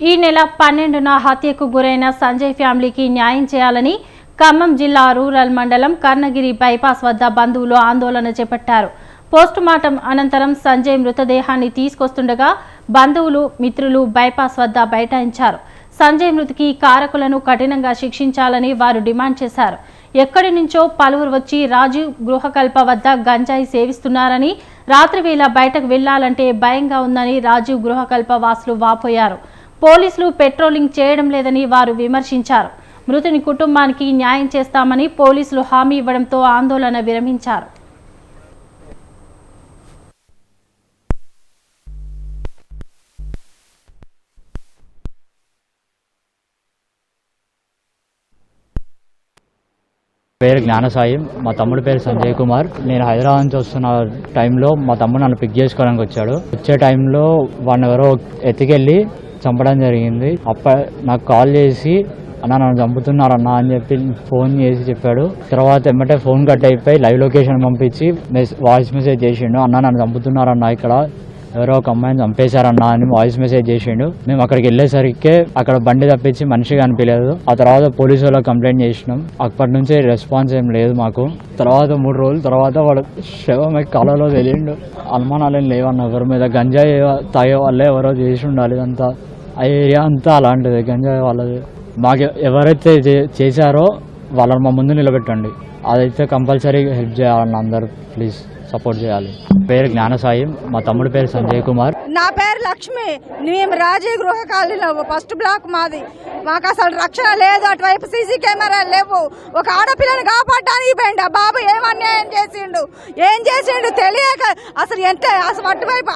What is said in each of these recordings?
ఈ నెల 12న హత్యకు గురైన సంజయ్ ఫ్యామిలీకి న్యాయం చేయాలని ఖమ్మం జిల్లా రూరల్ మండలం కర్ణగిరి బైపాస్ వద్ద బంధువులు ఆందోళన చేపట్టారు. పోస్టుమార్టం అనంతరం సంజయ్ మృతదేహాన్ని తీసుకొస్తుండగా బంధువులు మిత్రులు బైపాస్ వద్ద బైఠాయించారు. సంజయ్ మృతికి కారకులను కఠినంగా శిక్షించాలని వారు డిమాండ్ చేశారు. ఎక్కడి నుంచో పలువురు వచ్చి రాజీవ్ గృహకల్ప వద్ద గంజాయి సేవిస్తున్నారని, రాత్రివేళ బయటకు వెళ్లాలంటే భయంగా ఉందని రాజీవ్ గృహకల్ప వాసులు వాపోయారు. పోలీసులు పెట్రోలింగ్ చేయడం లేదని వారు విమర్శించారు. మృతుని కుటుంబానికి న్యాయం చేస్తామని పోలీసులు హామీ ఇవ్వడంతో ఆందోళన విరమించారు. పేరు జ్ఞానసాయి, మా తమ్ముడి పేరు సంజయ్ కుమార్. నేను హైదరాబాద్ నుంచి వస్తున్న టైంలో మా తమ్ముడు నన్ను పిక్ చేసుకోవడానికి వచ్చాడు. వచ్చే టైంలో వాడిని ఎవరో ఎత్తుకెళ్ళి చంపడం జరిగింది. నాకు కాల్ చేసి అన్న నన్ను చంపుతున్నారన్నా అని చెప్పి ఫోన్ చేసి చెప్పాడు. తర్వాత ఎమ్మటే ఫోన్ కట్ అయిపోయి లైవ్ లొకేషన్ పంపించి వాయిస్ మెసేజ్ చేసిండు. అన్న నన్ను చంపుతున్నారన్నా, ఇక్కడ ఎవరో ఒక అమ్మాయిని చంపేశారన్నా అని వాయిస్ మెసేజ్ చేసిండు. మేము అక్కడికి వెళ్ళేసరికి అక్కడ బండి తప్పించి మనిషి కనిపించలేదు. ఆ తర్వాత పోలీసు వాళ్ళకి కంప్లైంట్ చేసినాం. అప్పటి నుంచి రెస్పాన్స్ ఏం లేదు మాకు. తర్వాత 3 రోజుల తర్వాత వాడు శవం కాలంలో తెలియండు. అనుమానాలు ఏం లేవన్న ఎవరి మీద. గంజాయి తాగే వాళ్ళే ఎవరో చేసి ఉండాలి. ఇదంతా ఆ ఏరియా అంతా అలాంటిది, గంజాయి వాళ్ళది. మాకు ఎవరైతే చేశారో వాళ్ళని మా ముందు నిలబెట్టండి. అదైతే కంపల్సరీ హెల్ప్ చేయాలన్న అందరూ ప్లీజ్ సపోర్ట్ చేయాలి. పేరు జ్ఞానసాయి, మా తమ్ముడి పేరు సంజయ్ కుమార్. నా పేరు లక్ష్మి. మేము రాజీవ్ గృహ కాలనీలో ఫస్ట్ బ్లాక్ మాది. మాకు అసలు రక్షణ లేదు. అటువైపు సీసీ కెమెరాలు లేవు. ఒక ఆడపిల్లని కాపాడడానికి పోయిండు. ఆ బాబు ఏం అన్యాయం చేసిండు తెలియక అసలు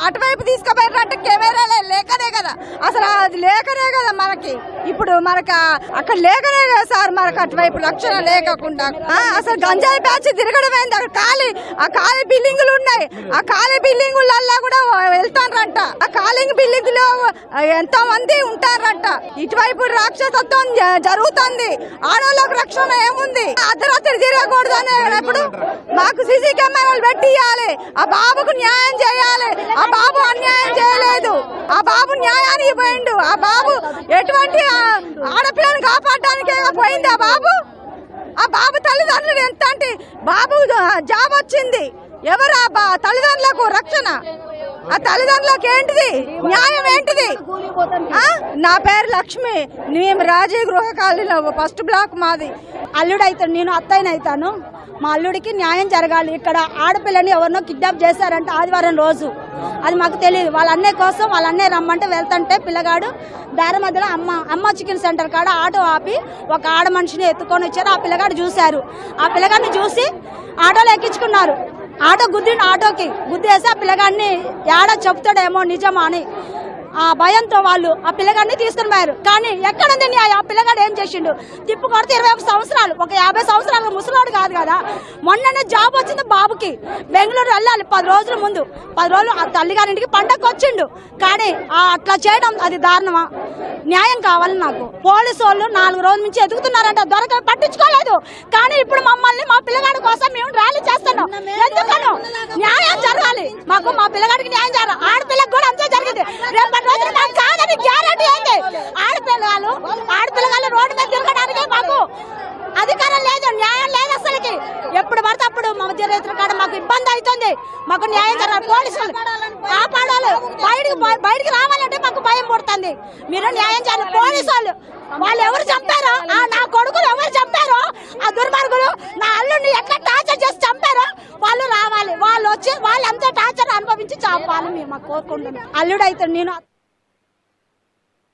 అటువైపు తీసుకుపోయినట్టు కెమెరాలే లేకనే కదా, అసలు అది లేకనే కదా మనకి. ఇప్పుడు మనకు అక్కడ లేకనే కదా సార్, మనకు అటువైపు రక్షణ లేకుండా అసలు గంజాయి బ్యాచ్ తిరగడం అయింది. అక్కడ ఖాళీ బిల్డింగులు ఉన్నాయి. ఆ ఖాళీ బిల్డింగులల్లా కూడా వెళ్తారంట. ఆ ఖాళీ బిల్డింగ్ లో ఎంతో మంది ఉంటారంట. ఇటువైపు రాక్షసత్వం జరుగుతుంది. ఆడవాళ్ళకు రక్షణ ఏముంది? అర్ధరాత్రి తిరగకూడదు అనే ఇప్పుడు మాకు సీసీ కెమెరాలు పెట్టి ఇవ్వాలి. ఆ బాబుకు న్యాయం చేయాలి. ఆ బాబు అన్యాయం చేయలేదు. ఆ బాబు న్యాయానికి పోయిండు. ఆ బాబు ఎటువంటి ఆడపిల్లని కాపాడడానికి పోయింది. ఆ బాబు తల్లిదండ్రులు ఎంత అంటే బాబు జాబ్ వచ్చింది. ఎవరు ఆ తల్లిదండ్రులకు రక్షణ? ఆ తల్లిదండ్రులకు ఏంటిది న్యాయం? ఏంటిది? నా పేరు లక్ష్మి. మేము రాజీవ్ గృహ కాలనీలో ఫస్ట్ బ్లాక్ మాది. అల్లుడైతాను, నేను అత్తయ్యనైతాను. మా అల్లుడికి న్యాయం జరగాలి. ఇక్కడ ఆడపిల్లని ఎవరినో కిడ్నాప్ చేశారంటే ఆదివారం రోజు. అది మాకు తెలియదు. వాళ్ళ అన్నయ్య కోసం వాళ్ళ అన్నయ్య రమ్మంటే వెళ్తుంటే పిల్లగాడు దారి మధ్యలో అమ్మ చికెన్ సెంటర్ కాడ ఆటో ఆపి ఒక ఆడ మనిషిని ఎత్తుకొని వచ్చారు. ఆ పిల్లగాడు చూశారు. ఆ పిల్లగాడిని చూసి ఆటోలో ఎక్కించుకున్నారు. ఆటో ఆటోకి గుద్దేసి ఆ పిల్లగాడిని ఏడా చెప్తాడేమో నిజమా అని ఆ భయంతో వాళ్ళు ఆ పిల్లగాడిని తీసుకుని పోయారు. కానీ ఎక్కడుంది న్యాయం? ఆ పిల్లగాడు ఏం చేసిండు? తిప్పు కొడితే 21 సంవత్సరాలు, ఒక 50 సంవత్సరాలు ముసలాడు కాదు కదా. మొన్ననే జాబ్ వచ్చింది బాబుకి. బెంగళూరు వెళ్ళాలి 10 రోజుల ముందు. 10 రోజులు ఆ తల్లిగారింటికి పండగకు వచ్చిండు. కానీ అట్లా చేయడం అది దారుణమా? న్యాయం కావాలి నాకు. పోలీసు వాళ్ళు 4 రోజుల నుంచి ఎదుగుతున్నారంట, పట్టించుకోలేదు. కానీ ఇప్పుడు మమ్మల్ని మా పిల్లగాడి కోసం మేము ర్యాలీ చేస్తున్నాం. ఎందుకనో న్యాయం జరగాలి మాకు. మా పిల్లగాడికి న్యాయం జరగాలి. ఆడపిల్లకి కూడా అంతే జరిగింది. కాదని గ్యారెంటీ ఏంటి? ఆడపిల్లగాళ్ళు రోడ్డు మీద తిరగడానికి మాకు అధికారం లేదు, న్యాయం లేదు అసలుకి. ఎప్పుడు పడితే అప్పుడు మధ్యరేతుల కాడ మాకు ఇబ్బంది అవుతుంది. మాకు న్యాయం జరగాలి. పోలీసులు కాపాడాలి. బయటికి రావాలంటే మాకు భయం పుడుతుంది. మీరు న్యాయం చేయాలి. పోలీసు వాళ్ళు ఎవరు చంపారో, నా కొడుకులు ఎవరు చంపారో, ఆ దుర్మార్గులు నా అల్లుడిని ఎట్లా టార్చర్ చేసి చంపారో వాళ్ళు రావాలి. వాళ్ళు వచ్చి వాళ్ళు అంతా టార్చర్ అనుభవించి చంపాలి. మేము కోరుకుంటున్నాం. అల్లుడైతే నేను